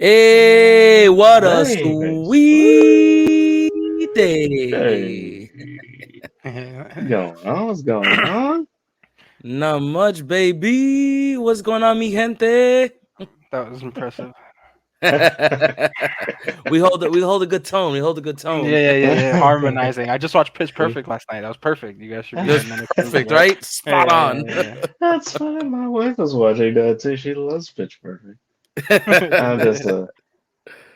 Hey, what a Hey, sweet day. hey, what's going on? What's going on? Not much, baby. What's going on, mi gente? That was impressive. we hold a good tone. We hold a good Yeah, tone. yeah, yeah, yeah. Harmonizing. I just watched Pitch See, Perfect last night. That was perfect. You guys should be It was getting that next perfect, movie. right? Yeah, Spot yeah, on. yeah, that's funny. My wife was watching that too. She loves Pitch Perfect. I'm just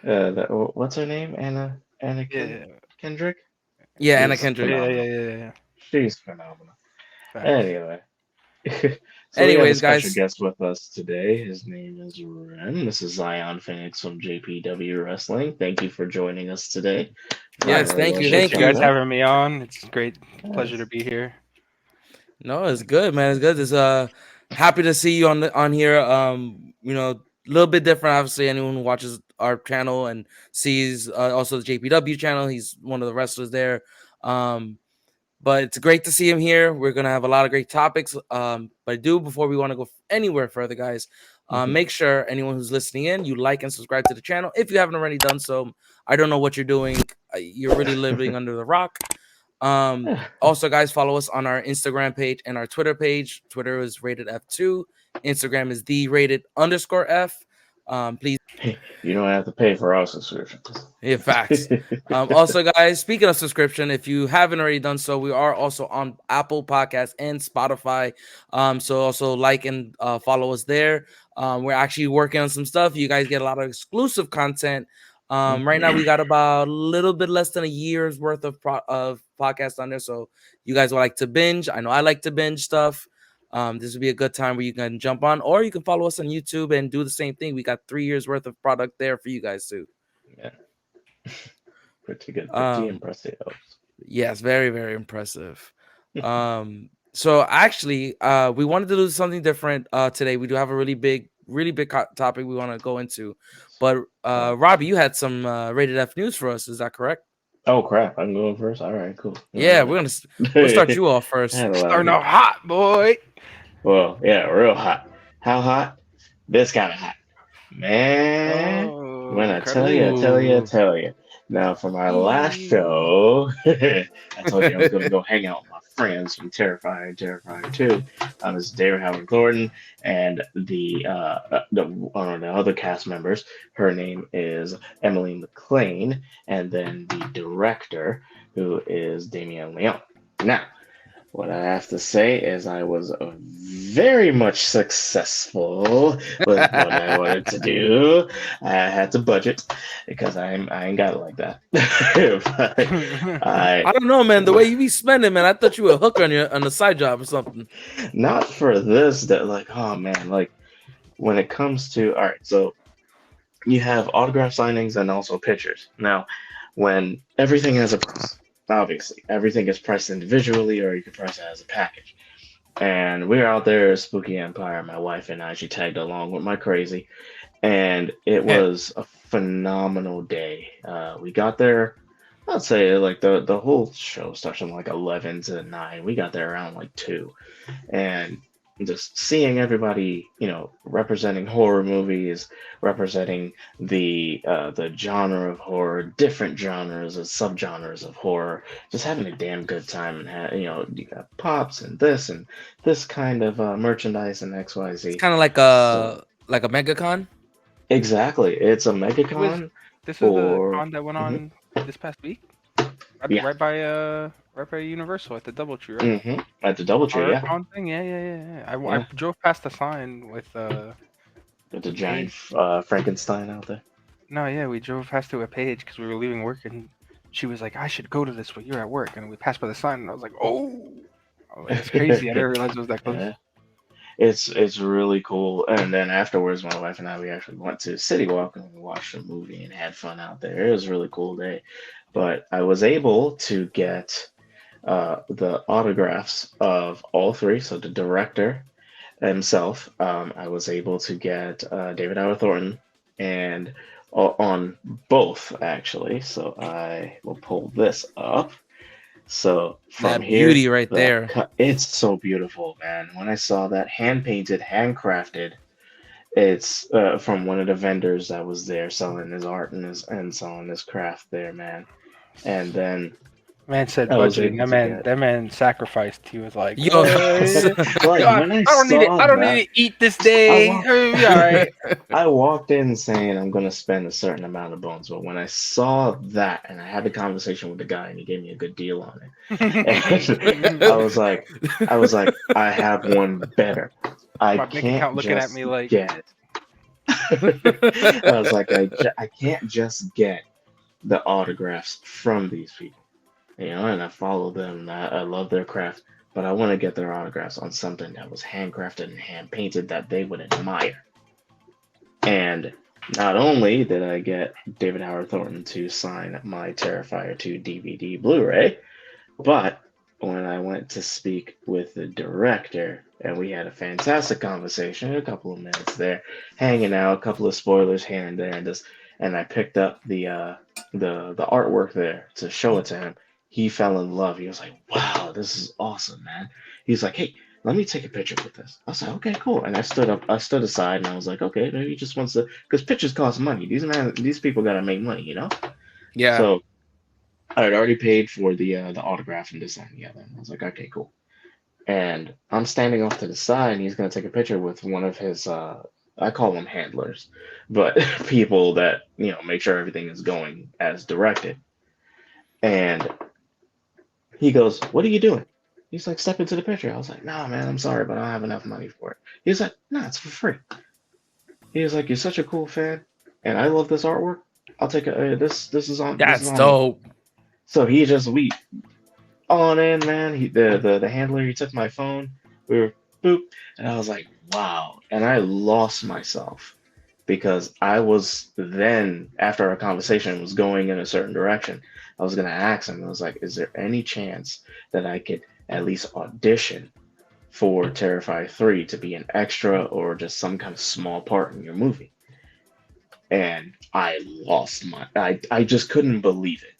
yeah. what's her name? Anna Yeah, Kendrick. Yeah, Anna She's Kendrick. yeah, yeah, phenomenal. yeah, yeah. She's phenomenal. Facts. Anyway, so we have a Anyways, special guys. guest with us today. His name is Rin. This is Xion Phoenix from JPW Wrestling. Thank you for joining us today. I Yes, I thank you, appreciate appreciate thank you that, guys you. bro. having me on. It's a great pleasure to Yes. be here. No, it's good, man. It's good. It's happy to see you on here. A little bit different. Obviously, anyone who watches our channel and sees also the JPW channel, he's one of the wrestlers there. Um, but it's great to see him here. We're gonna have a lot of great topics. But before we want to go anywhere further, guys, Mhm. make sure anyone who's listening in, you like and subscribe to the channel if you haven't already done so. I don't know what you're doing. You're really living under the rock. Also, guys, follow us on our Instagram page and our Twitter page. Twitter is rated F2. Instagram is the rated underscore F. Please, You don't have to pay for our subscriptions. yeah, facts. Also, guys, speaking of subscription, if you haven't already done so, we are also on Apple Podcasts and Spotify. So also like and follow us there. We're actually working on some stuff. You guys get a lot of exclusive content. Right now, we got about a little bit less than a year's worth of podcasts on there. So you guys would like to binge. I know I like to binge stuff. This would be a good time where you can jump on, or you can follow us on YouTube and do the same thing. We got 3 years worth of product there for you guys too. Yeah, pretty good, pretty Um, impressive. yes, very, very impressive. So actually, we wanted to do something different today. We do have a really big topic we want to go into. But Oh, Robbie, you had some rated F news for us. Is that correct? oh crap! I'm going first. All right, cool. All Yeah, right. we'll start you off I first. had a lot of Starting heat. off hot, boy. Well, yeah, real hot. How hot? This kind of hot, man. When Oh, I tell you, I incredible. tell you, I Ooh. tell you. Now, for my last Eee. show, I told you I was going to go hang out with my friends from Terrifier 2. This is David Howard Thornton and the other cast members. Her name is Emily McLean, and then the director, who is Damian Leon. Now, what I have to say is I was very much successful with what I wanted to do. I had to budget because I ain't got it like that. But I I don't know, man. The way you be spending, man, I thought you were a hooker on the side job or something. not for this that like oh man like when it comes to all right so you have autograph signings and also pictures. Now, when everything has a price, obviously everything is priced individually or you can price it as a package. And we were out there at Spooky Empire, my wife and I, she tagged along with my crazy, and it was a phenomenal day. We got there, I'd say like the whole show starts from like 11 to 9. We got there around like 2. And just seeing everybody, representing horror movies, representing the genre of horror, different genres and subgenres of horror, just having a damn good time and you got pops and this kind of merchandise and It's XYZ. kind of like So a megacon. exactly, it's a It was. MegaCon This was the for con that went mhm, on this past week, yeah, right by Universal at the DoubleTree, right? at the DoubleTree, Horror yeah, con thing. Yeah, yeah, yeah, yeah. I yeah, drove past the sign with the with giant Paige. Frankenstein out there. No, yeah, we drove past it with Paige because we were leaving work, and she was like, "I should go to this, but you're at work." And we passed by the sign, and I was like, "Oh, that's crazy! I didn't realize it was that close." Yeah. It's really cool. And then afterwards, my wife and I we actually went to City Walk and we watched a movie and had fun out there. It was a really cool day. But I was able to get the autographs of all three. So the director himself, I was able to get David Howard Thornton and on both actually. So I will pull this up. So from That here, beauty right there. it's so beautiful, man. When I saw that hand painted, handcrafted, It's from one of the vendors that was there selling his art and selling his craft there, man. And then Man said I was budgeting. able That to man, get that man sacrificed. He was like, Yo, like God, when I I don't need it. saw I don't need that, to eat this I day. walked All right. I walked in saying I'm gonna spend a certain amount of bones, but when I saw that and I had the conversation with the guy and he gave me a good deal on it, and I was like, I have one better. I My bank can't account looking at just me like, get it. I was like, I can't just get the autographs from these people, and I follow them. And I love their craft, but I want to get their autographs on something that was handcrafted and hand painted that they would admire. And not only did I get David Howard Thornton to sign my Terrifier 2 DVD Blu-ray, but when I went to speak with the director, and we had a fantastic conversation, a couple of minutes there, hanging out, a couple of spoilers here and there, and I picked up the artwork there to show it to him. He fell in love. He was like, "Wow, this is awesome, man." He's like, "Hey, let me take a picture with this." I was like, "Okay, cool." And I stood aside, and I was like, "Okay, maybe he just wants to," because pictures cost money. These people gotta make money, you know. yeah. So I had already paid for the autograph and this and the other. And I was like, "Okay, cool." And I'm standing off to the side, and he's gonna take a picture with one of his I call them handlers, but people that make sure everything is going as directed. And he goes, "What are you doing?" He's like, "Step into the picture." I was like, "Nah, man, I'm sorry, but I don't have enough money for it." He's like, "Nah, it's for free." He was like, "You're such a cool fan, and I love this artwork. I'll take it. This is That's on me." dope. So we on in, man. The handler, he took my phone. We were boop, and I was like, "Wow!" And I lost myself because I was then, after our conversation was going in a certain direction, I was gonna ask him. I was like, "Is there any chance that I could at least audition for Terrifier 3 to be an extra or just some kind of small part in your movie?" And I just couldn't believe it.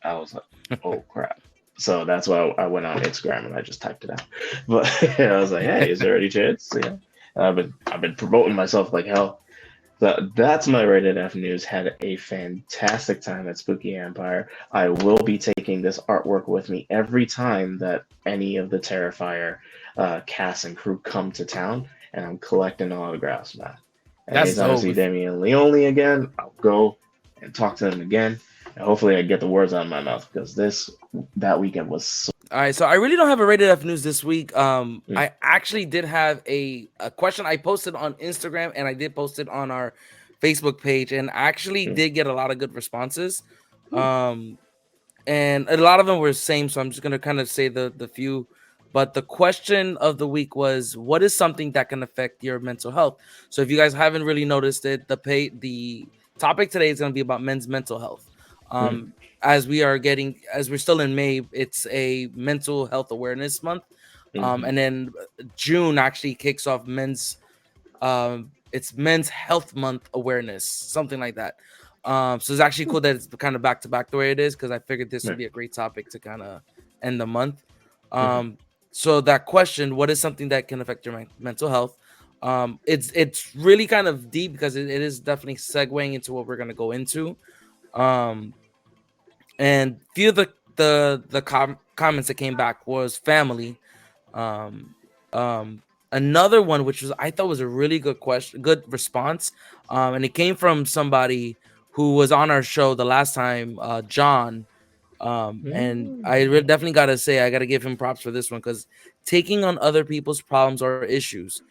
I was like, "Oh crap." So that's why I went on Instagram and I just typed it out. But I was like, "Hey, is there any chance?" I've been promoting myself like hell. So that's my rated F news. Had a fantastic time at Spooky Empire. I will be taking this artwork with me every time that any of the Terrifier cast and crew come to town, and I'm collecting autographs, man. And That's anytime I dope. see Damian Leone again, I'll go and talk to him again. And hopefully I get the words out of my mouth because that weekend was so. All right, so I really don't have a rated F news this week. Mm, I actually did have a question I posted on Instagram and I did post it on our Facebook page, and I actually mm, did get a lot of good responses. mm, Um, and a lot of them were the same, so I'm just gonna kind of say the few. But the question of the week was, what is something that can affect your mental health? So if you guys haven't really noticed it, the topic today is gonna be about men's mental health. mm, As we're still in May, it's a mental health awareness month. mhm, And then June actually kicks off it's men's health month awareness, something like that. So it's actually cool that it's kind of back to back the way it is, because I figured this would mm, be a great topic to kind of end the month. mhm, um so that question, what is something that can affect your mental health? It's really kind of deep because it is definitely segueing into what we're going to go into. um and few of the comments that came back was family. um Another one, which was, I thought, was a really good question, good response, and it came from somebody who was on our show the last time, John. And mm. definitely gotta say, I gotta give him props for this one, because taking on other people's problems or issues,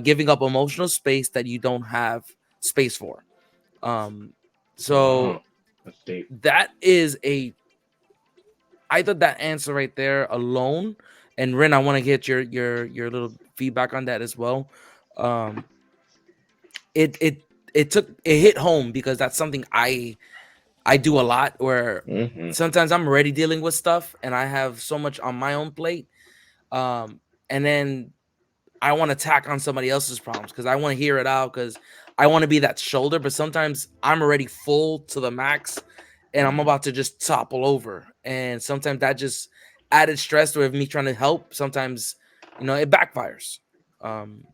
giving up emotional space that you don't have space for. um so Wow, that's deep. that is a I thought that answer right there alone, and Ren, I want to get your little feedback on that as well. Um, it hit home, because that's something I do a lot, where Hmm. sometimes I'm already dealing with stuff and I have so much on my own plate, um, and then I want to tack on somebody else's problems because I want to hear it out, because I want to be that shoulder. But sometimes I'm already full to the max and I'm Hmm. about to just topple over. And sometimes that just added stress with me trying to help. Sometimes, it backfires. Um,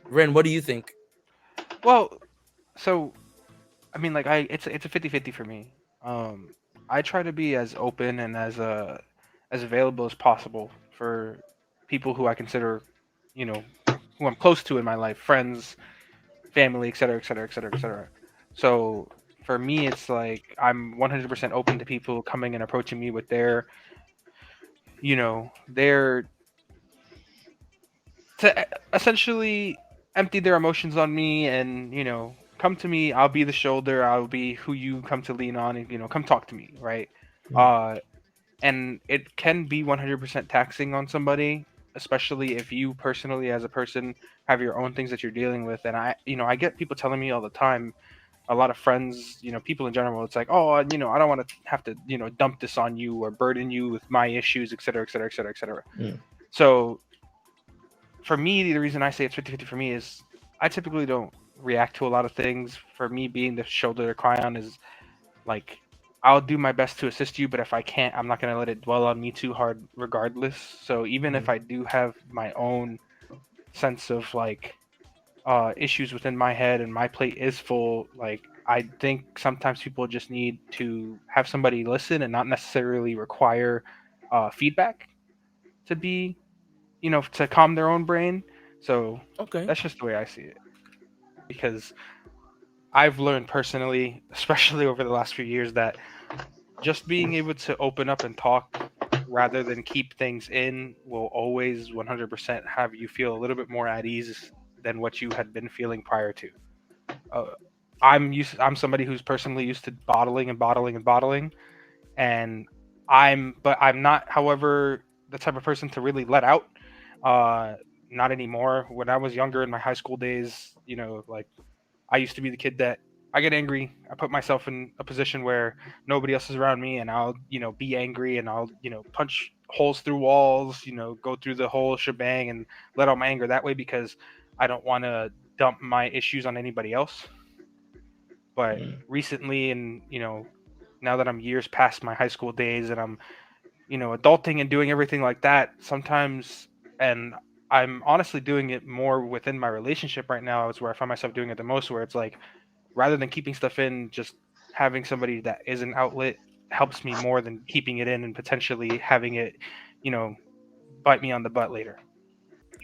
Ren, what do you think? Well, so I mean, like it's a 50-50 for me. Um, I try to be as open and as available as possible for people who I consider, you know, who I'm close to in my life, friends, family, etc., etc., etc., etc. So for me, it's like I'm 100% open to people coming and approaching me with their to essentially empty their emotions on me and come to me. I'll be the shoulder. I'll be who you come to lean on, and come talk to me, right? Mm, uh and it can be 100% taxing on somebody, especially if you personally as a person have your own things that you're dealing with. And I get people telling me all the time, a lot of friends, people in general, it's like, oh, I don't want to have to dump this on you or burden you with my issues, etc., etc., etc., etc. mm, So for me, the reason I say it's 50-50 for me is I typically don't react to a lot of things. For me, being the shoulder to cry on is like, I'll do my best to assist you, but if I can't, I'm not going to let it dwell on me too hard regardless. So even if mm, I do have my own sense of like issues within my head and my plate is full, like I think sometimes people just need to have somebody listen and not necessarily require feedback to be, to calm their own brain. So Okay. that's just the way I see it. Because I've learned personally, especially over the last few years, that just being able to open up and talk rather than keep things in will always 100% have you feel a little bit more at ease than what you had been feeling prior to. Uh, I'm somebody who's personally used to bottling and bottling and bottling, and I'm not, however, the type of person to really let out. Uh, Not anymore. When I was younger in my high school days, like I used to be the kid that I get angry. I put myself in a position where nobody else is around me, and I'll, be angry, and I'll, punch holes through walls, go through the whole shebang and let out my anger that way because I don't want to dump my issues on anybody else. But mm, recently, and now that I'm years past my high school days and I'm, adulting and doing everything like that, sometimes, and I'm honestly doing it more within my relationship right now, is where I find myself doing it the most, where it's like, rather than keeping stuff in, just having somebody that is an outlet helps me more than keeping it in and potentially having it, you know, bite me on the butt later.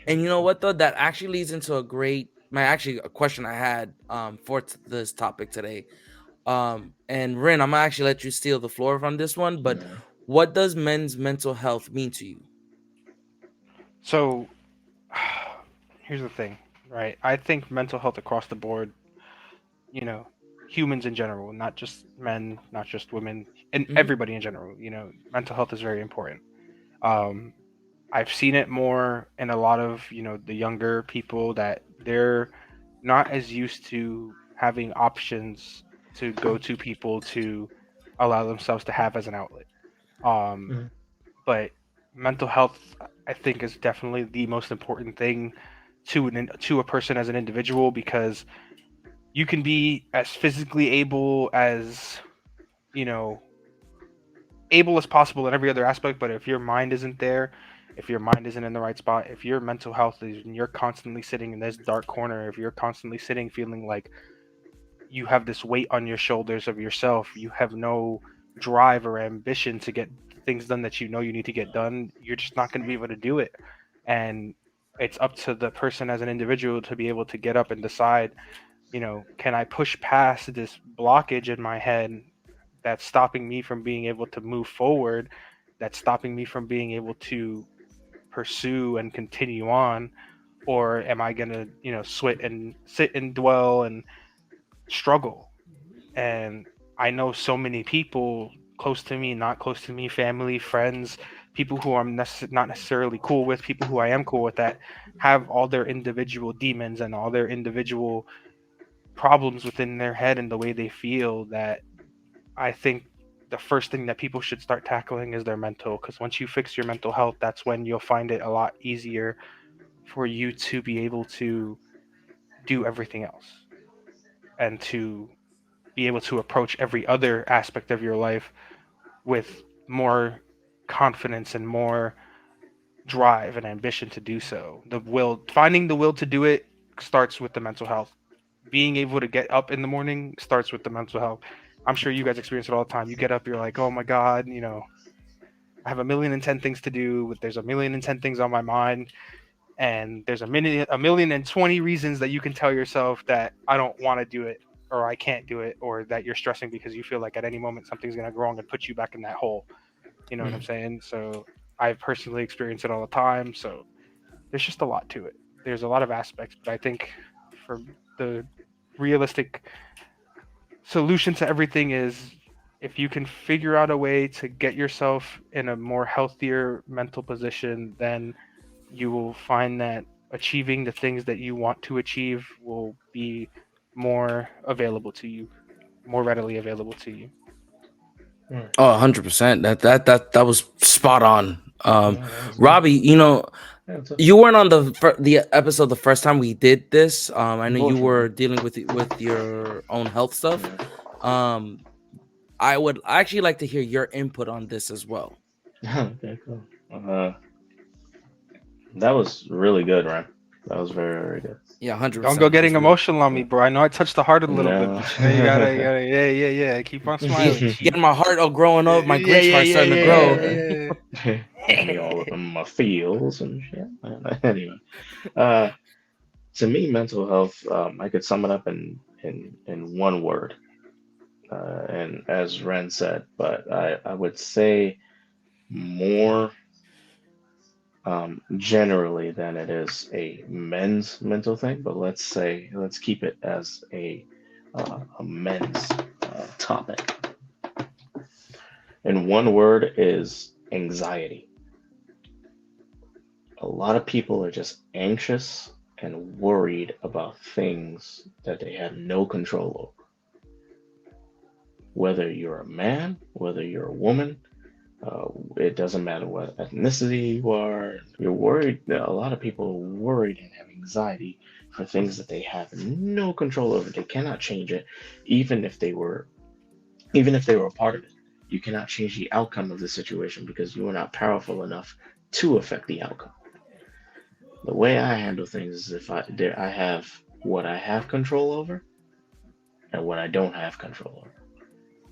And you know what though? That actually leads into my actually a question I had for this topic today. And Rin, I'm gonna actually let you steal the floor from this one, but mm, what does men's mental health mean to you? So here's the thing, right? I think mental health across the board, you know, humans in general, not just men, not just women, and Hmm. everybody in general, mental health is very important. Um, I've seen it more in a lot of, the younger people that they're not as used to having options to go to people to allow themselves to have as an outlet. Um, mm, but mental health, I think, is definitely the most important thing to a person as an individual, because you can be as physically you know able as possible in every other aspect, but if your mind isn't there, if your mind isn't in the right spot, if your mental health is, and you're constantly sitting in this dark corner, if you're constantly sitting feeling like you have this weight on your shoulders of yourself, you have no drive or ambition to get things done that you need to get done, you're just not going to be able to do it. And it's up to the person as an individual to be able to get up and decide, can I push past this blockage in my head that's stopping me from being able to move forward, that's stopping me from being able to pursue and continue on, or am I going to, sit and dwell and struggle? And I know so many people close to me, not close to me, family, friends, people who I'm not necessarily cool with, people who I am cool with, that have all their individual demons and all their individual problems within their head and the way they feel, that I think the first thing that people should start tackling is their mental, because once you fix your mental health, that's when you'll find it a lot easier for you to be able to do everything else and to be able to approach every other aspect of your life with more confidence and more drive and ambition to do so. Finding the will to do it starts with the mental health. being able to get up in the morning starts with the mental health. I'm sure you guys experience it all the time. You get up, you're like, oh my God, I have a million and 10 things to do. There's a million and 10 things on my mind. And there's a million and 20 reasons that you can tell yourself that I don't want to do it, or I can't do it, or that you're stressing because you feel like at any moment something's going to go wrong and put you back in that hole. You know what I'm saying? So I personally experience it all the time. So there's just a lot to it. There's a lot of aspects, but I think for the realistic solution to everything is if you can figure out a way to get yourself in a more healthier mental position, then you will find that achieving the things that you want to achieve will be more available to you, more readily available to you. Oh, 100%. That was spot on. That Robbie, yeah, you weren't on the episode the first time we did this. I know you were dealing with your own health stuff. Yeah. I would actually like to hear your input on this as well. Okay, cool. That was really good, Ryan. That was very, very good. Yeah, 100%. Don't go getting emotional on me, bro. I know I touched the heart a little bit, No. but you gotta, yeah. Keep on smiling. Getting my heart all growing up, my Grinch heart starting to grow. Hit me all up in my feels and shit. Anyway, to me, mental health, I could sum it up in one word, and as Ren said, but I would say more generally than it is a men's mental thing. But let's keep it as a men's topic. And one word is anxiety. A lot of people are just anxious and worried about things that they have no control over. Whether you're a man, whether you're a woman, it doesn't matter what ethnicity you are. You're worried. A lot of people are worried and have anxiety for things that they have no control over. They cannot change it, even if they were, even if they were a part of it. You cannot change the outcome of the situation because you are not powerful enough to affect the outcome. The way I handle things is if I have what I have control over and what I don't have control over.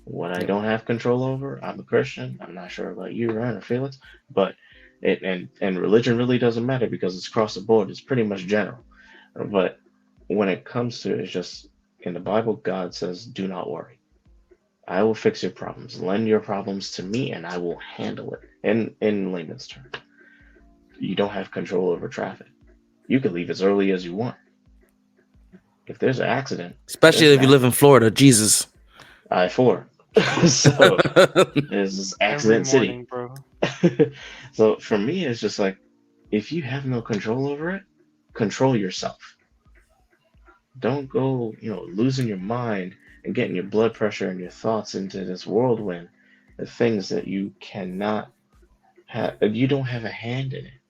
What I don't have control over, I'm a Christian. I'm not sure about you, Ryan or Felix, but and religion really doesn't matter because it's across the board. It's pretty much general. But when it comes to it's just in the Bible, God says, "Do not worry. I will fix your problems. Lend your problems to me, and I will handle it." In layman's terms, you don't have control over traffic. You can leave as early as you want. If there's an accident, especially if you live in Florida, Jesus. I-4. So there's this accident city. Bro. So for me, it's just like if you have no control over it, control yourself. Don't go, losing your mind and getting your blood pressure and your thoughts into this whirlwind of things that you cannot have. You don't have a hand in it.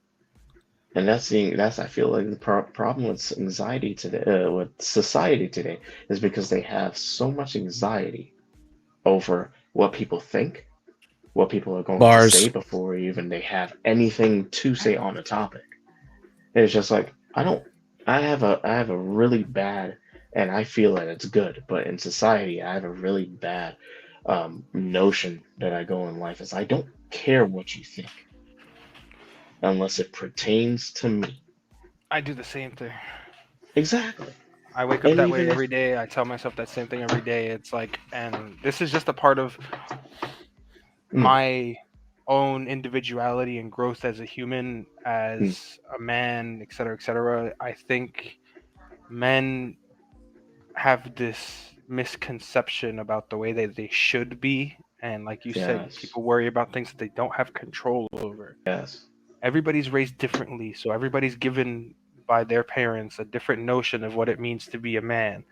And that's I feel like the problem with anxiety today, with society today, is because they have so much anxiety over what people think, what people are going to say before even they have anything to say on the topic. It's just like I have a really bad, and I feel that it's good, but in society I have a really bad notion that I go in life is I don't care what you think unless it pertains to me. I do the same thing. Exactly. I wake up that way every day. I tell myself that same thing every day. It's like, and this is just a part of my own individuality and growth as a human, as a man, et cetera, et cetera. I think men have this misconception about the way that they should be. And like you said, people worry about things that they don't have control over. Yes. Everybody's raised differently. So everybody's given by their parents a different notion of what it means to be a man.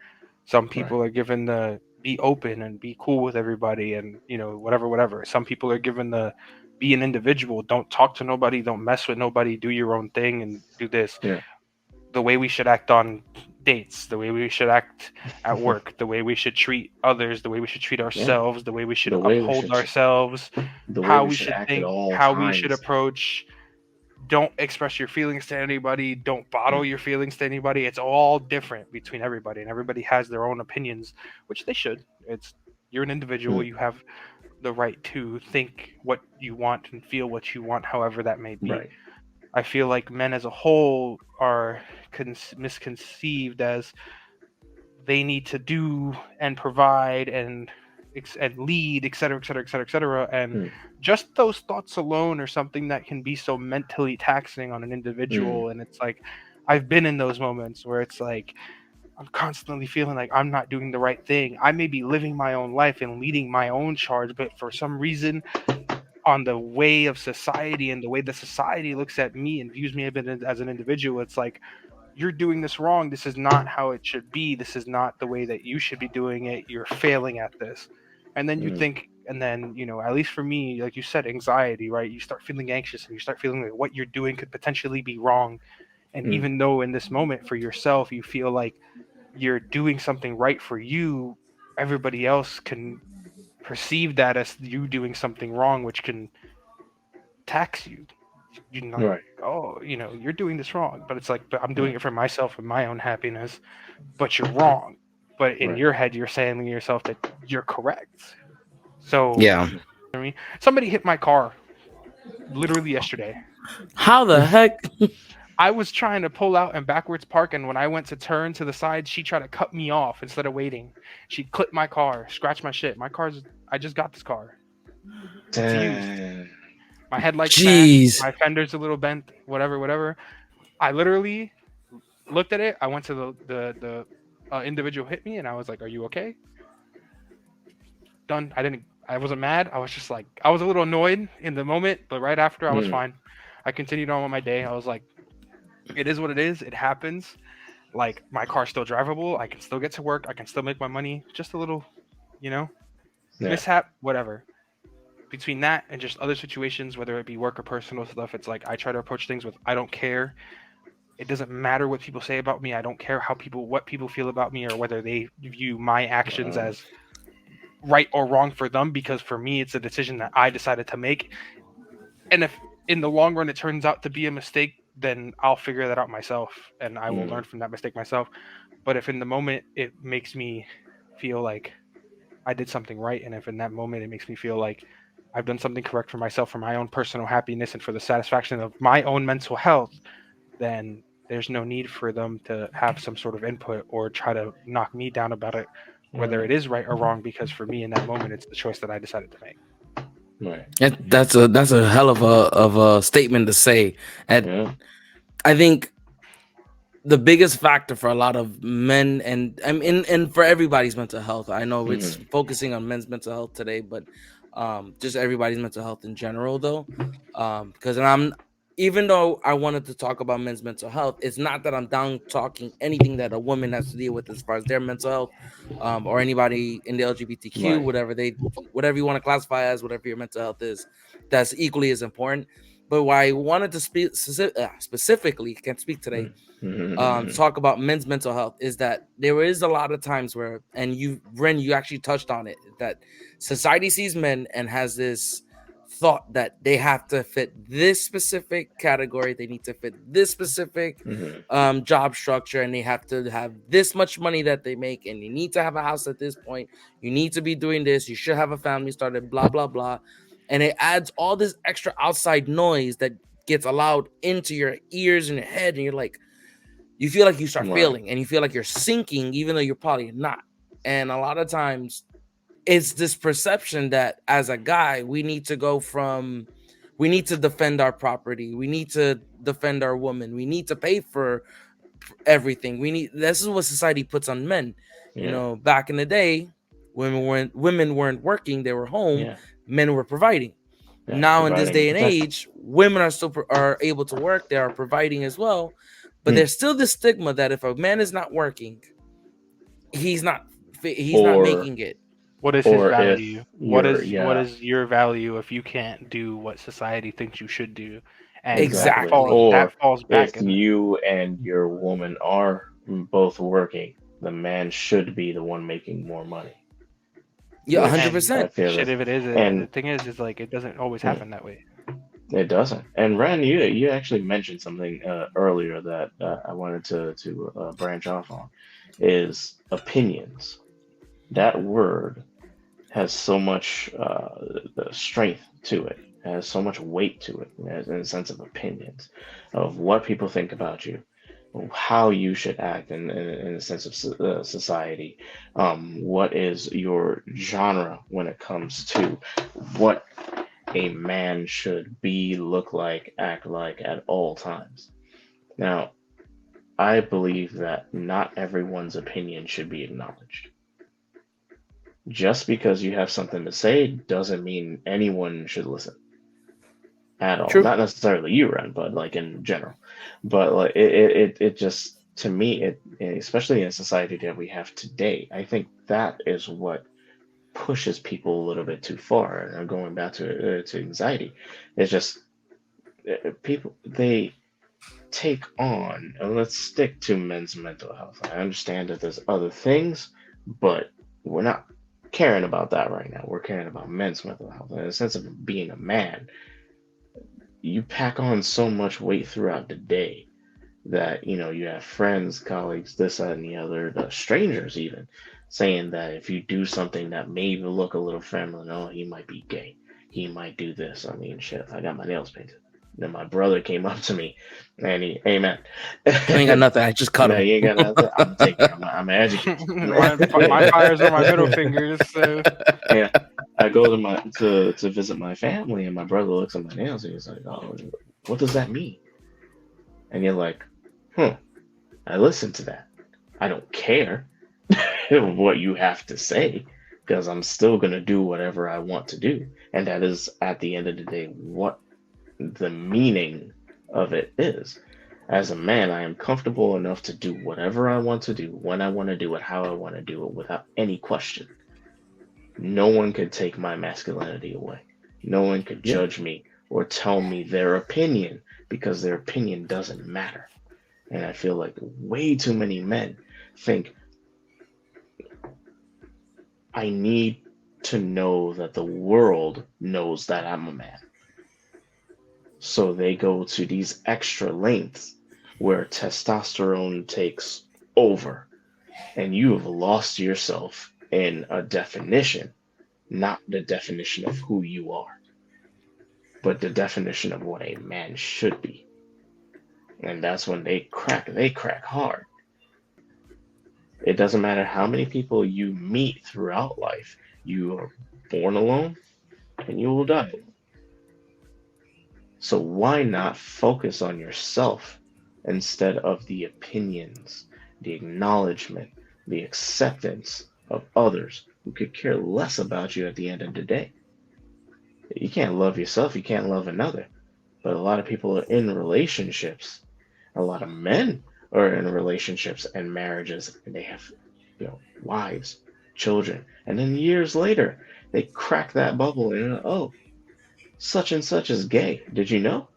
Some people are given the be open and be cool with everybody and whatever. Some people are given the be an individual, don't talk to nobody, don't mess with nobody, do your own thing and do this. The way we should act on dates, the way we should act at work, the way we should treat others, the way we should treat ourselves, the way we should uphold ourselves, how we should think, how we should approach don't express your feelings to anybody, don't bottle your feelings to anybody. It's all different between everybody, and everybody has their own opinions, which they should. It's You're an individual, Mm. you have the right to think what you want and feel what you want, however that may be. Right. I feel like men as a whole are misconceived as they need to do and provide and lead, et cetera, et cetera, et cetera, et cetera. And Mm. just those thoughts alone are something that can be so mentally taxing on an Mm. individual. And it's like, I've been in those moments where it's like, I'm constantly feeling like I'm not doing the right thing. I may be living my own life and leading my own charge, but for some reason, on the way of society and the way the society looks at me and views me as an individual, it's like, you're doing this wrong. This is not how it should be. This is not the way that you should be doing it. You're failing at this. And then you Mm. think, and then, at least for me, like you said, anxiety, right? You start feeling anxious and you start feeling like what you're doing could potentially be wrong. And Mm. even though in this moment for yourself, you feel like you're doing something right for you, everybody else can perceive that as you doing something wrong, which can tax you. Like, Right. oh, you're doing this wrong, but it's like, but I'm doing Yeah. it for myself and my own happiness. But you're wrong. But in Right. your head, you're saying to yourself that you're correct. So, Yeah. I mean, somebody hit my car literally yesterday. How the heck? I was trying to pull out and backwards park, and when I went to turn to the side, she tried to cut me off instead of waiting. She clipped my car, scratched my shit. I just got this car. It's used. Damn. My headlight smashed. Jeez. My fender's a little bent. Whatever. I literally looked at it. I went to the individual hit me, and I was like, "Are you okay?" Done. I wasn't mad. I was just like, I was a little annoyed in the moment, but right after, I was Mm. fine. I continued on with my day. I was like, it is what it is. It happens. Like, my car's still drivable. I can still get to work. I can still make my money. Just a little, Yeah. mishap, whatever. Between that and just other situations, whether it be work or personal stuff, it's like I try to approach things with I don't care. It doesn't matter what people say about me. I don't care what people feel about me, or whether they view my actions as right or wrong for them, because for me it's a decision that I decided to make. And if in the long run it turns out to be a mistake, then I'll figure that out myself and I will learn from that mistake myself. But if in the moment it makes me feel like I did something right, and if in that moment it makes me feel like I've done something correct for myself, for my own personal happiness and for the satisfaction of my own mental health, then there's no need for them to have some sort of input or try to knock me down about it, whether it is right or wrong, because for me in that moment it's the choice that I decided to make. Right. That's a hell of a statement to say. And Yeah. I think the biggest factor for a lot of men, and I mean, and for everybody's mental health. I know it's focusing on men's mental health today, but just everybody's mental health in general, though. Because even though I wanted to talk about men's mental health, it's not that I'm down talking anything that a woman has to deal with as far as their mental health, or anybody in the LGBTQ, Right. whatever you want to classify as, whatever your mental health is, that's equally as important. But why I wanted to speak specifically, can't speak today, talk about men's mental health, is that there is a lot of times where, and Ren, you actually touched on it, that society sees men and has this thought that they have to fit this specific category, they need to fit this specific job structure, and they have to have this much money that they make, and you need to have a house at this point, you need to be doing this, you should have a family started, blah blah blah. And it adds all this extra outside noise that gets allowed into your ears and your head, and you're like, you feel like you start failing, and you feel like you're sinking, even though you're probably not. And a lot of times it's this perception that as a guy, we need to defend our property, we need to defend our woman, we need to pay for everything. This is what society puts on men. Back in the day, women weren't working, they were home, men were providing. Now in this day and age, women are still are able to work, they are providing as well, but there's still this stigma that if a man is not working, he's not making it. What is his value? What is your value if you can't do what society thinks you should do? And exactly. Or that falls back if you and your woman are both working, the man should be the one making more money. Yeah, 100%. Shit, if it is, and the thing is like it doesn't always happen that way. It doesn't. And Ren, you actually mentioned something earlier that I wanted to branch off on, is opinions. That word has so much strength to it, has so much weight to it, in a sense of opinions, of what people think about you, how you should act in a sense of society. What is your genre when it comes to what a man should be, look like, act like at all times? Now, I believe that not everyone's opinion should be acknowledged. Just because you have something to say doesn't mean anyone should listen at all. True. Not necessarily you, Ren, but like in general. But like it just, to me, it, especially in a society that we have today, I think that is what pushes people a little bit too far. And I'm going back to anxiety. It's just people, they take on, and let's stick to men's mental health. I understand that there's other things, but we're not caring about that right now. We're caring about men's mental health. In a sense of being a man, you pack on so much weight throughout the day that, you have friends, colleagues, this, that, and the other, the strangers even, saying that if you do something that maybe look a little feminine, oh, he might be gay. He might do this. I mean, shit, I got my nails painted. Then my brother came up to me and he, hey man, You ain't got nothing. I just cut no, him. you ain't got nothing. I'm gonna take care. I'm gonna educate you. my fires are my middle fingers. So Yeah, I go to visit my family, and my brother looks at my nails and he's like, "Oh, what does that mean?" And you're like, "Hmm." I listen to that. I don't care what you have to say because I'm still gonna do whatever I want to do, and that is at the end of the day what the meaning of it is. As a man, I am comfortable enough to do whatever I want to do, when I want to do it, how I want to do it, without any question. No one could take my masculinity away. No one could Yeah. judge me or tell me their opinion because their opinion doesn't matter. And I feel like way too many men think I need to know that the world knows that I'm a man. So they go to these extra lengths where testosterone takes over and you have lost yourself in a definition, not the definition of who you are, but the definition of what a man should be. And that's when they crack hard. It doesn't matter how many people you meet throughout life, you are born alone and you will die alone. So why not focus on yourself instead of the opinions, the acknowledgement, the acceptance of others who could care less about you at the end of the day? You can't love yourself, you can't love another. But a lot of people are in relationships. A lot of men are in relationships and marriages, and they have, wives, children, and then years later they crack that bubble and oh, such and such is gay. Did you know?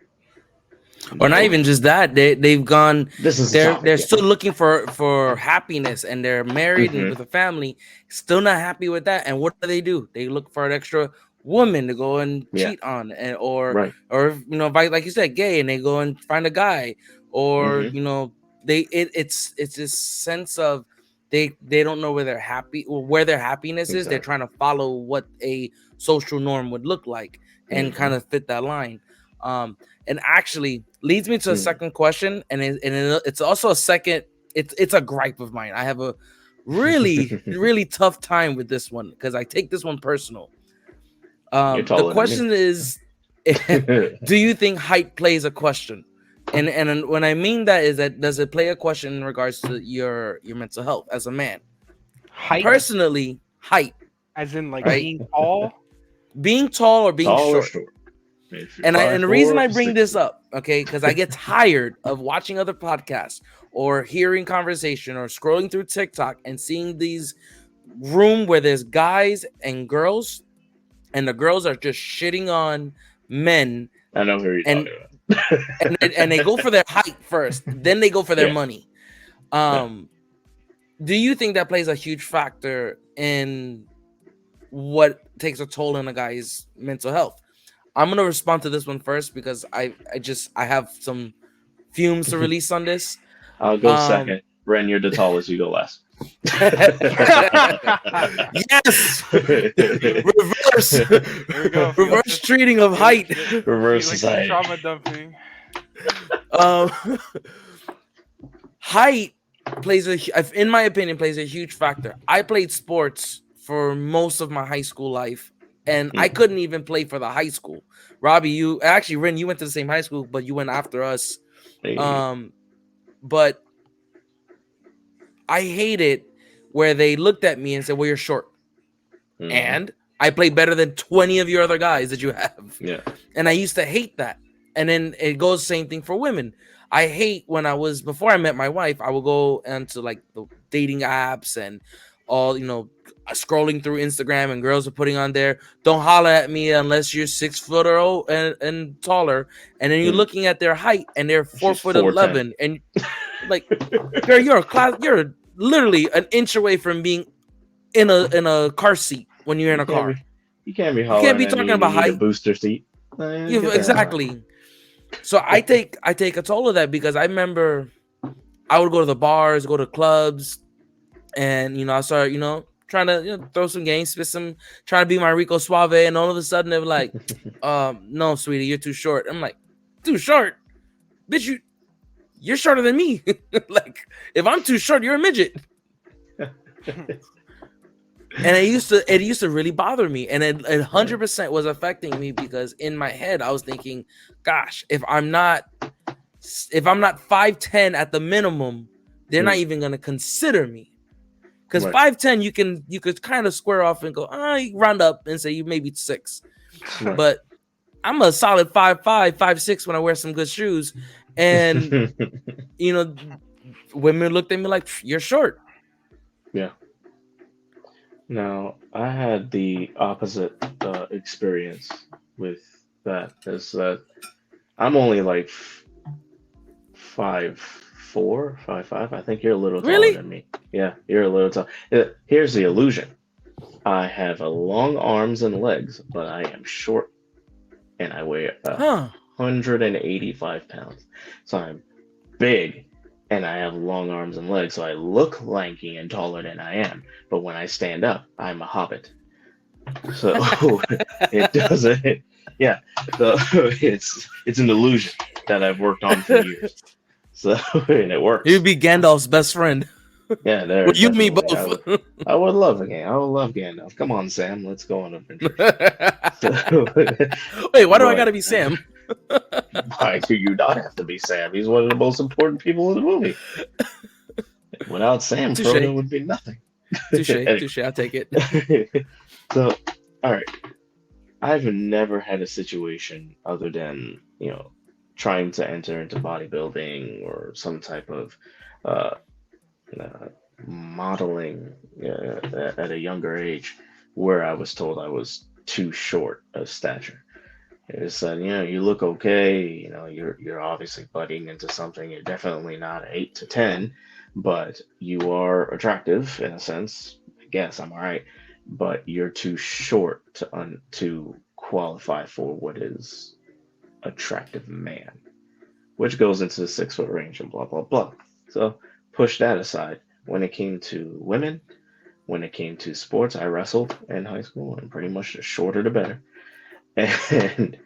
Or not No. even just that. They've gone. This is a They're topic, yeah. still looking for happiness, and they're married and Hmm. with a family, still not happy with that. And what do? They look for an extra woman to go and Yeah, cheat on, and or right. like you said, gay, and they go and find a guy, or Hmm. it's this sense of they don't know where they're happy or where their happiness is. They're Exactly. trying to follow what a social norm would look like and Hmm. kind of fit that line. And actually leads me to a Hmm. second question, and it's also a second. It's a gripe of mine. I have a really tough time with this one because I take this one personal. You're The taller than me. question is, do you think height plays a question? And when I mean that is that does it play a question in regards to your mental health as a man? height, Personally, height, as in like right? being tall. Being tall or being Tall or short. short? If you're And five the reason four, I if you're bring 6 this feet. up, okay, because I get tired of watching other podcasts or hearing conversation or scrolling through TikTok and seeing these room where there's guys and girls, and the girls are just shitting on men, I know who you're and talking about. and they go for their height first, then they go for their Yeah, money. yeah. Um, do you think that plays a huge factor in what takes a toll on a guy's mental health? I'm gonna respond to this one first because I have some fumes to release on this. I'll go Um, second. Ren, you're the tallest. You go last. yes, reverse, Here we go. reverse treating of height. Reverse Felix is society. trauma dumping. Um, height in my opinion, plays a huge factor. I played sports for most of my high school life, and I couldn't even play for the high school. Robbie, you actually, Rin, you went to the same high school, but you went after us. Hey. But I hate it where they looked at me and said, "Well, you're short," Mhm. and I play better than 20 of your other guys that you have. Yeah. And I used to hate that. And then it goes same thing for women. I hate when before I met my wife, I would go into like the dating apps and all, scrolling through Instagram, and girls are putting on there, "Don't holler at me unless you're 6 foot or and taller." And then you're looking at their height and they're 4'11", and like, girl, you're literally an inch away from being in a car seat when you're in a car. You can't be You hollering can't be at talking me and about you need a height. booster seat. Exactly. So I take a toll of that because I remember I would go to the bars, go to clubs, and I started trying to throw some games, trying to be my Rico Suave, and all of a sudden they were like, "No, sweetie, you're too short." I'm like, "Too short, bitch? You're shorter than me. Like, if I'm too short, you're a midget." And it used to really bother me, and it 100% was affecting me because in my head I was thinking, gosh, if I'm not 5'10" at the minimum, they're not even gonna consider me. Because 5'10", you could kind of square off and go, you round up and say you maybe 6. Right. But I'm a solid 5'5", 5'6" when I wear some good shoes, and women looked at me like, "You're short." Yeah. Now, I had the opposite experience with that. Is that I'm only like 5'4", 5'5". I think you're a little taller Really? than me. Yeah, you're a little tall. Here's the illusion. I have long arms and legs, but I am short, and I weigh 185 pounds. So I'm big, and I have long arms and legs, so I look lanky and taller than I am. But when I stand up, I'm a hobbit. So it doesn't. Yeah, so it's an illusion that I've worked on for years. So and it works. You'd be Gandalf's best friend. Yeah, there. Well, you and me definitely. both. I would love a game. I would love Gandalf. Come on, Sam. Let's go on adventure. Wait, why do I gotta be Sam? Why do you not have to be Sam? He's one of the most important people in the movie. Without Sam, Touché. Frodo would be nothing. Touche, I'll take it. So, all right. I've never had a situation other than, trying to enter into bodybuilding or some type of uh, modeling at a younger age where I was told I was too short of stature. It said, you look okay, you're obviously budding into something. You're definitely not 8 to 10, but you are attractive in a sense. I guess I'm all right, but you're too short to qualify for what is attractive man, which goes into the 6 foot range and blah blah blah. So push that aside. When it came to women, when it came to sports, I wrestled in high school, and pretty much the shorter the better. And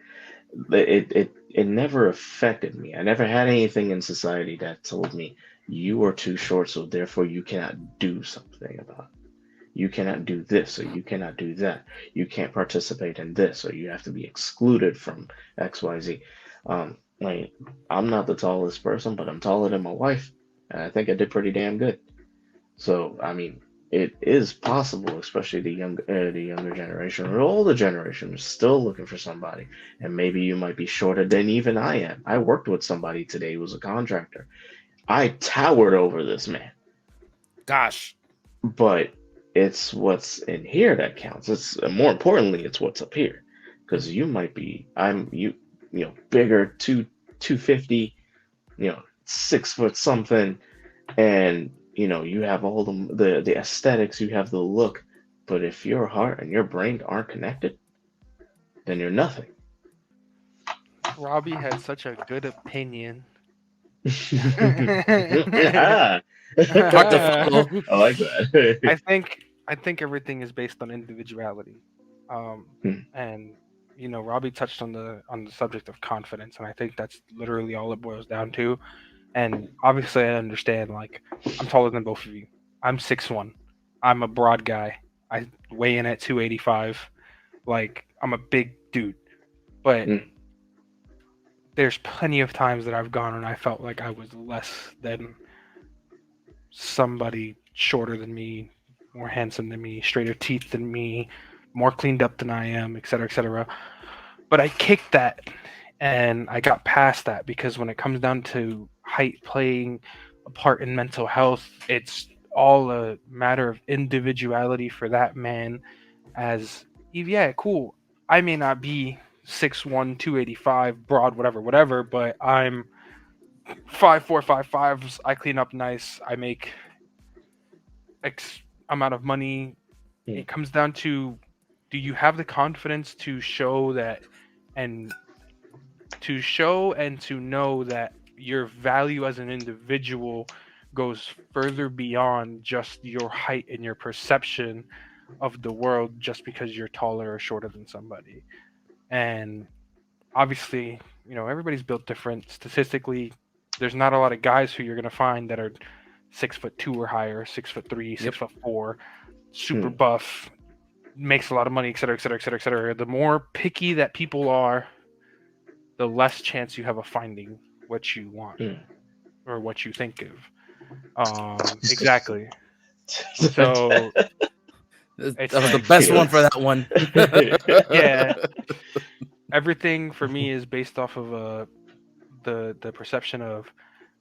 it never affected me. I never had anything in society that told me you are too short, so therefore you cannot do something about it. You cannot do this, or you cannot do that. You can't participate in this, or you have to be excluded from XYZ. Like, I'm not the tallest person, but I'm taller than my wife, and I think I did pretty damn good. So, I mean, it is possible, especially the younger generation or older generation is still looking for somebody. And maybe you might be shorter than even I am. I worked with somebody today who was a contractor. I towered over this man. Gosh. But it's what's in here that counts. It's more importantly, it's what's up here. Because you might be, bigger, 250, 6 foot something, and you have all the aesthetics, you have the look, but if your heart and your brain aren't connected, then you're nothing. Robbie had such a good opinion. Ah. Hard to I follow. like that. I think I think everything is based on individuality, um, Hmm, and Robbie touched on the subject of confidence, and I think that's literally all it boils down to. And obviously, I understand. Like, I'm taller than both of you. I'm 6'1". I'm a broad guy. I weigh in at 285. Like, I'm a big dude. But hmm, there's plenty of times that I've gone and I felt like I was less than somebody shorter than me, more handsome than me, straighter teeth than me, more cleaned up than I am, etc., etc. But I kicked that and I got past that because when it comes down to height playing a part in mental health, it's all a matter of individuality for that man. As, yeah, cool. I may not be 6'1", 285, broad, whatever, whatever, but I'm 5'4", 5'5". I clean up nice. I make X amount of money. hmm, It comes down to, do you have the confidence to show that, and to know that your value as an individual goes further beyond just your height and your perception of the world just because you're taller or shorter than somebody. And obviously, everybody's built different. Statistically, there's not a lot of guys who you're going to find that are 6'2" or higher, 6'3", Yep. 6'4", super hmm, buff, makes a lot of money, etc., etc., etc., etc. The more picky that people are, the less chance you have of finding what you want hmm. or what you think of. Exactly. So That it's was the like, best one for Yes. that one. yeah, everything for me is based off of the perception of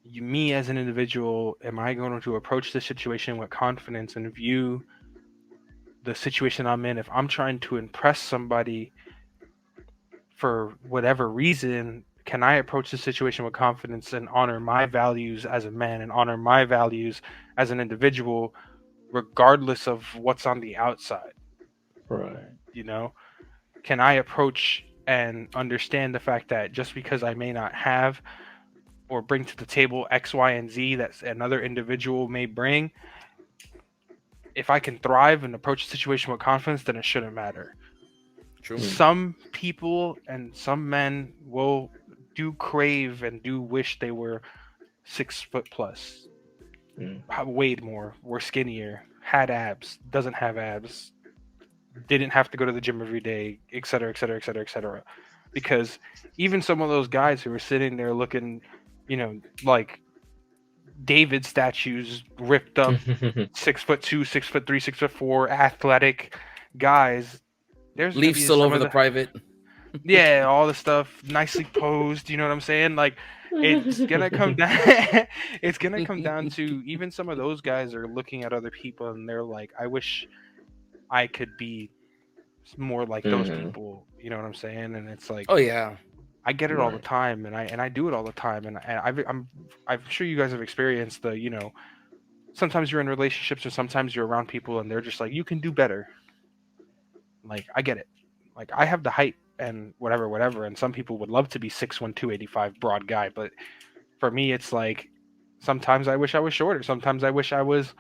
me as an individual. Am I going to approach this situation with confidence and view the situation I'm in? If I'm trying to impress somebody for whatever reason, can I approach the situation with confidence and honor my values as a man and honor my values as an individual, regardless of what's on the outside? Right. You know, can I approach and understand the fact that just because I may not have or bring to the table X, Y, and Z that another individual may bring, if I can thrive and approach the situation with confidence, then it shouldn't matter. True. Hmm, Some people and some men will do crave and do wish they were 6 foot plus, hmm, weighed more, were skinnier, had abs, doesn't have abs, didn't have to go to the gym every day, et cetera, et cetera, et cetera, et cetera. Because even some of those guys who are sitting there looking, like David statues, ripped up, hmm. 6'2", 6'3", 6'4", athletic guys. There's gonna Leaf be still some over of the the, private. yeah, all the stuff nicely posed. You know what I'm saying? Like, it's gonna come down. It's gonna come down to, even some of those guys are looking at other people and they're like, I wish I could be more like those Hmm. people. You know what I'm saying? And it's like, Oh yeah. I get it all the Right. time, and I do it all the time, and I'm sure you guys have experienced the, sometimes you're in relationships or sometimes you're around people and they're just like, you can do better. Like, I get it. Like, I have the height and whatever, whatever, and some people would love to be 6'1", 285 broad guy, but for me it's like, sometimes I wish I was shorter, sometimes I wish I was,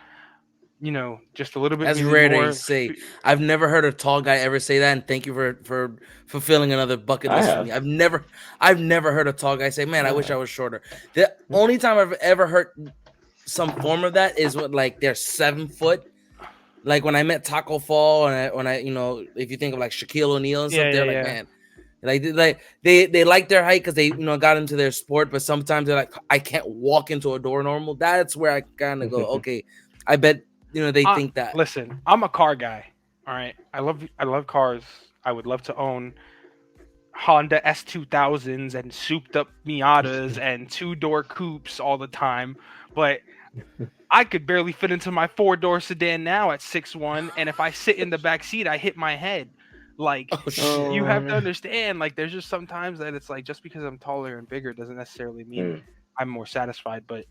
just a little bit That's maybe rare to more say. I've never heard a tall guy ever say that, and thank you for fulfilling another bucket I list for me. have. I've never heard a tall guy say, "Man, I wish I Ah. was shorter." The only time I've ever heard some form of that is when, like, they're 7 foot. Like when I met Taco Fall, and when I if you think of like Shaquille O'Neal and yeah, stuff, yeah, they're like, yeah. man, they like their height because they got into their sport, but sometimes they're like, I can't walk into a door normal. That's where I kind of go, okay, I bet they think that. Listen, I'm a car guy. All right, I love cars. I would love to own Honda S2000s and souped up Miatas and two-door coupes all the time, but I could barely fit into my four-door sedan now at 6'1", and if I sit in the back seat, I hit my head. Like, Oh shit. you Oh have to man. understand, like, there's just sometimes that it's like, just because I'm taller and bigger doesn't necessarily mean Hmm, I'm more satisfied, but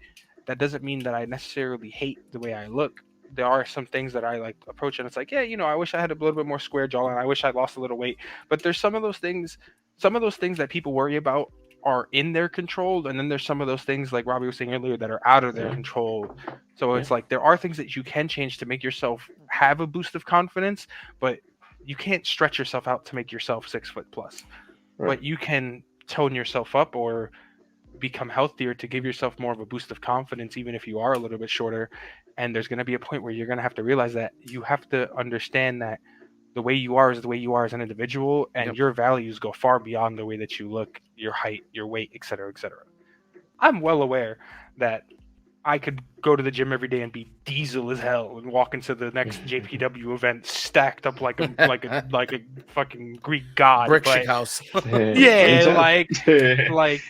that doesn't mean that I necessarily hate the way I look. There are some things that I like approach, and it's like, yeah, I wish I had a little bit more square jawline. I wish I lost a little weight, but there's some of those things. some of those things that people worry about are in their control, and then there's some of those things like Robbie was saying earlier that are out of their control. So it's like there are things that you can change to make yourself have a boost of confidence, but you can't stretch yourself out to make yourself 6 foot plus. But you can tone yourself up or become healthier to give yourself more of a boost of confidence, even if you are a little bit shorter. And there's going to be a point where you're going to have to realize that you have to understand that the way you are is the way you are as an individual, and your values go far beyond the way that you look, your height, your weight, etc., etc. I'm well aware that I could go to the gym every day and be diesel as hell and walk into the next JPW event stacked up like a fucking Greek god. Brick shit house. Yeah, like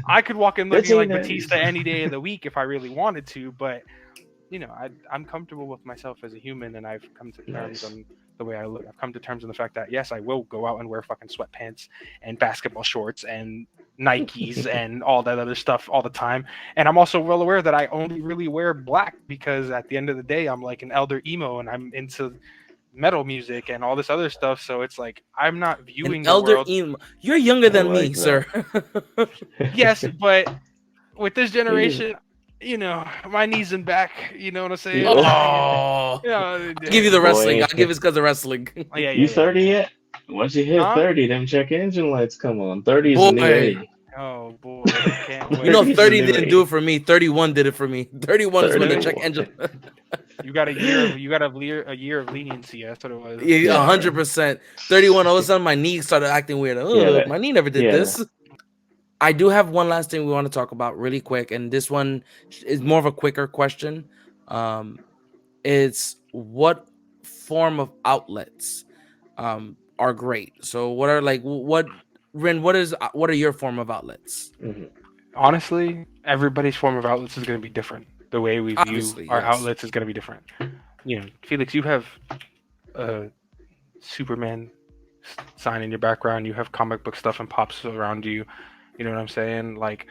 I could walk in looking like Batista any day of the week if I really wanted to, but you know, I'm comfortable with myself as a human, and I've come to terms on the way I look. I've come to terms on the fact that yes, I will go out and wear fucking sweatpants and basketball shorts and Nikes and all that other stuff all the time. And I'm also well aware that I only really wear black because at the end of the day, I'm like an elder emo and I'm into metal music and all this other stuff. So it's like I'm not viewing an elder world... emo. You're younger than me, sir. Yes, but with this generation, you know, my knees and back, you know what I'm saying? Oh, I'll give you the wrestling. I'll give it because of wrestling. You 30 yet? Once you hit 30, them check engine lights come on. 30 is the new 80. Oh boy, I can't wait. You know, 30 didn't do it for me. 31 did it for me. 31 is when the check engine. You got a year of leniency. That's what it was. Yeah, 100%. 31. All of a sudden, my knee started acting weird. Oh, my knee never did this. I do have one last thing we want to talk about really quick, and this one is more of a quicker question. It's what form of outlets are great? So what are Rin, what are your form of outlets? Honestly, everybody's form of outlets is going to be different. The way we view our outlets is going to be different. You know, Felix, you have a Superman sign in your background. You have comic book stuff and pops around you. You know what I'm saying? Like,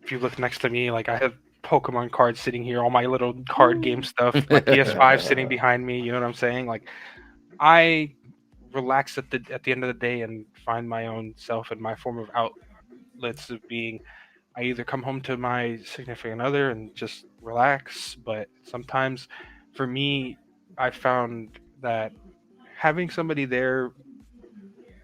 if you look next to me, like I have Pokemon cards sitting here, all my little card game stuff, my PS5 sitting behind me. You know what I'm saying? Like, I relax at the end of the day and find my own self and my form of outlets of being. I either come home to my significant other and just relax, but sometimes, for me, I found that having somebody there,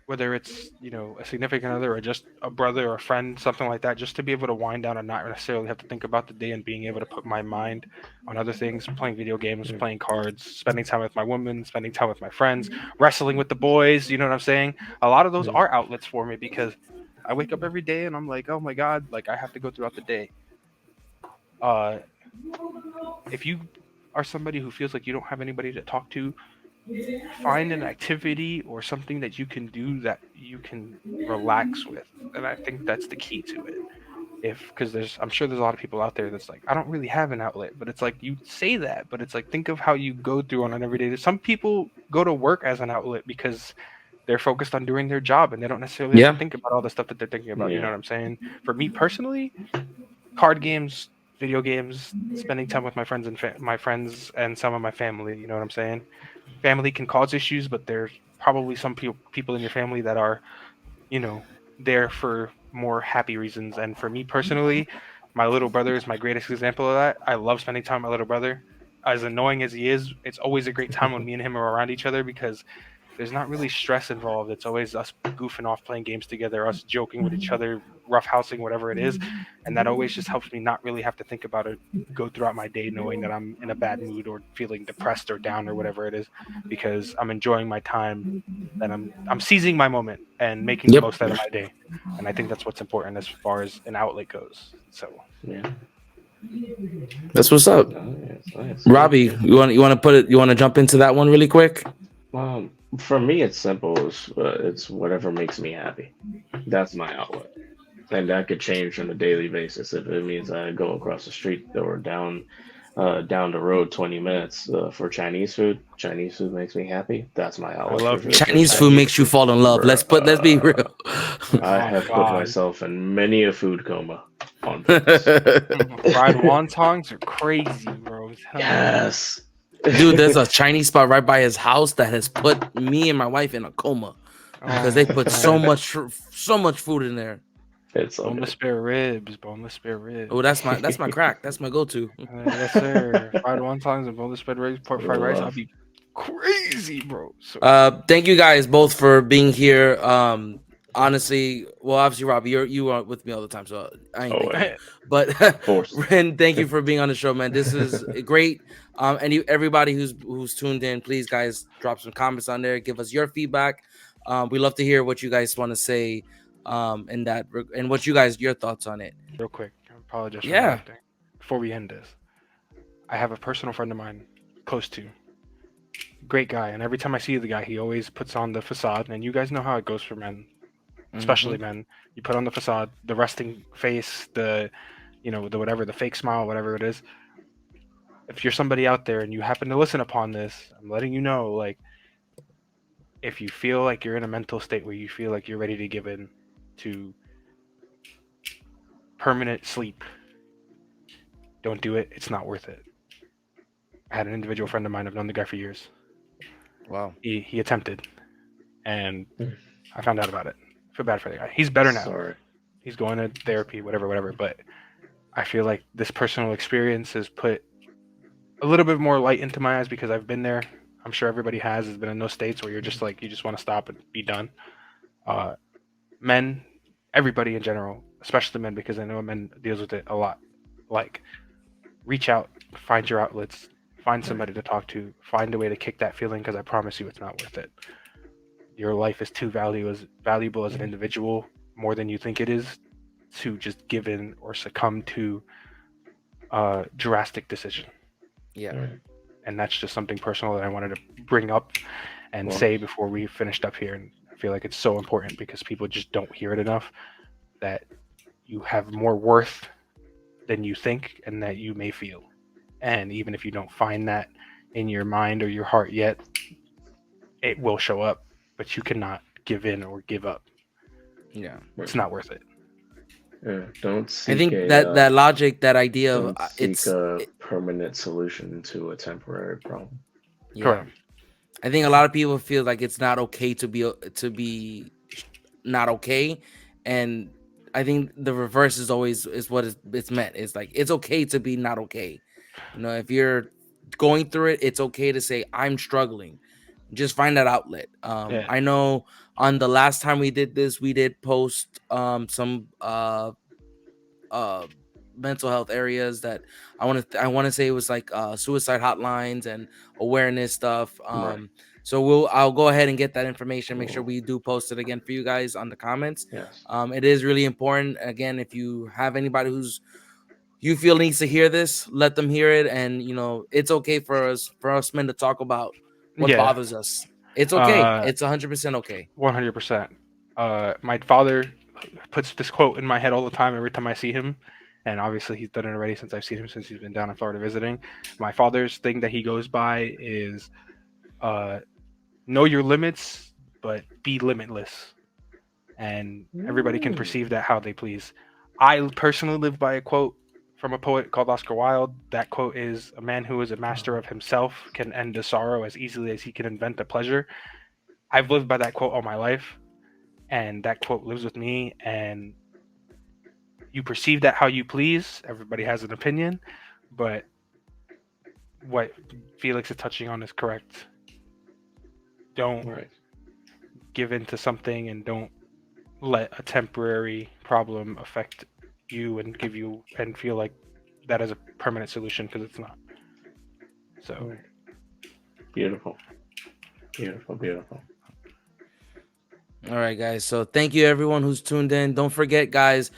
whether it's, you know, a significant other or just a brother or a friend, something like that, just to be able to wind down and not necessarily have to think about the day and being able to put my mind on other things, playing video games, playing cards, spending time with my woman, spending time with my friends, wrestling with the boys, you know what I'm saying? A lot of those are outlets for me because I wake up every day and I'm like, oh my God, like I have to go throughout the day. If you are somebody who feels like you don't have anybody to talk to, find an activity or something that you can do that you can relax with, and I think that's the key to it. Because I'm sure there's a lot of people out there that's like, I don't really have an outlet, but it's like you say that, but it's like think of how you go through on an everyday. Some people go to work as an outlet because they're focused on doing their job and they don't necessarily have to think about all the stuff that they're thinking about. You know what I'm saying? For me personally, card games, video games, spending time with my friends and some of my family. You know what I'm saying? Family can cause issues, but there's probably some people in your family that are, you know, there for more happy reasons. And for me personally, my little brother is my greatest example of that. I love spending time with my little brother. As annoying as he is, it's always a great time when me and him are around each other because there's not really stress involved. It's always us goofing off, playing games together, us joking with each other, roughhousing, whatever it is. And that always just helps me not really have to think about it, go throughout my day knowing that I'm in a bad mood or feeling depressed or down or whatever it is, because I'm enjoying my time and I'm seizing my moment and making the most out of my day. And I think that's what's important as far as an outlet goes. So that's what's up. Robbie, you want to jump into that one really quick? For me, it's simple. It's whatever makes me happy. That's my outlet. And that could change on a daily basis. If it means I go across the street or down the road 20 minutes for Chinese food makes me happy. That's my outlet. I love Chinese food makes you fall in love. Let's be real. I have put myself in many a food coma on purpose. Fried wontons are crazy, bro. Yes. Dude, there's a Chinese spot right by his house that has put me and my wife in a coma. because they put so man. much food in there. It's so Boneless good. spare ribs, boneless spare ribs. Oh, that's my crack. That's my go-to. Yes, sir. Fried wontons and boneless spare ribs, pork fried rice. I'll Love. be crazy, bro. So Thank you guys both for being here. Honestly, well, obviously, Robbie, you are with me all the time, so I ain't Oh, thanking yeah. you. But Of course. Ren, thank you for being on the show, man. This is great. And everybody who's tuned in, please, guys, drop some comments on there. Give us your feedback. We love to hear what you guys want to say. And what your thoughts on it. real quick, I apologize for Yeah. interrupting. Before we end this, I have a personal friend of mine, close to, great guy, and every time I see the guy, he always puts on the facade. And you guys know how it goes for men, especially men. You put on the facade, the resting face, the whatever, the fake smile, whatever it is. If you're somebody out there and you happen to listen upon this, I'm letting you know, like, if you feel like you're in a mental state where you feel like you're ready to give in to permanent sleep, don't do it. It's not worth it. I had an individual friend of mine. I've known the guy for years. Wow. He attempted, and I found out about it. I feel bad for the guy. He's better now. Sorry. He's going to therapy, whatever. But I feel like this personal experience has put a little bit more light into my eyes because I've been there. I'm sure everybody has been in those states where you're just like, you just want to stop and be done. Men, everybody in general, especially men, because I know men deals with it a lot. Like, reach out, find your outlets, find somebody to talk to, find a way to kick that feeling, because I promise you it's not worth it. Your life is too valuable as an individual, more than you think it is, to just give in or succumb to a drastic decision. Yeah. And that's just something personal that I wanted to bring up and say before we finished up here. And I feel like it's so important because people just don't hear it enough, that you have more worth than you think and that you may feel. And even if you don't find that in your mind or your heart yet, it will show up, but you cannot give in or give up. Yeah. It's not worth it. Yeah, don't seek I think that logic, that idea of don't seek a permanent solution to a temporary problem. Yeah. Correct. I think a lot of people feel like it's not okay to be not okay, and I think the reverse is always what it's meant. It's like it's okay to be not okay. You know, if you're going through it, it's okay to say I'm struggling. Just find that outlet. Yeah. I know on the last time we did this, we did post some mental health areas that I want to say it was like suicide hotlines and awareness stuff. Right. So I'll go ahead and get that information, make sure we do post it again for you guys on the comments. Yes. It is really important. Again, if you have anybody who's you feel needs to hear this, let them hear it. And it's okay for us men to talk about what bothers us. It's okay. It's 100% okay. 100%. My father puts this quote in my head all the time every time I see him. And obviously he's done it already since I've seen him, since he's been down in Florida visiting. My father's thing that he goes by is know your limits, but be limitless. And everybody can perceive that how they please. I personally live by a quote from a poet called Oscar Wilde. That quote is, "A man who is a master of himself can end a sorrow as easily as he can invent a pleasure." I've lived by that quote all my life, and that quote lives with me. And you perceive that how you please. Everybody has an opinion, but what Felix is touching on is correct. Don't give in to something, and don't let a temporary problem affect you and give you and feel like that is a permanent solution, because it's not. So Beautiful. All right, guys. So thank you everyone who's tuned in. Don't forget, guys,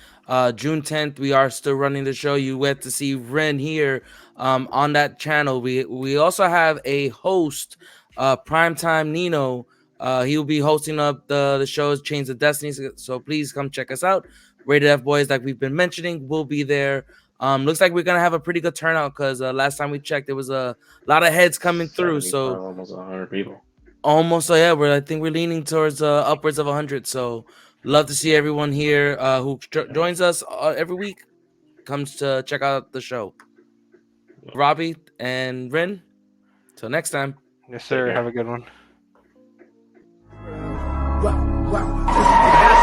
June 10th, we are still running the show. You get to see Ren here on that channel. We also have a host, PrimeTime Nino. He'll be hosting up the shows Chains of Destiny. So please come check us out. Rated F Boys, like we've been mentioning, will be there. Looks like we're gonna have a pretty good turnout because last time we checked, there was a lot of heads coming through. So almost 100 people. Almost, so yeah. I think we're leaning towards upwards of 100. So love to see everyone here who joins us every week, comes to check out the show. Robbie and Rin, till next time. yes, sir. Have a good one. Wow. Well, it has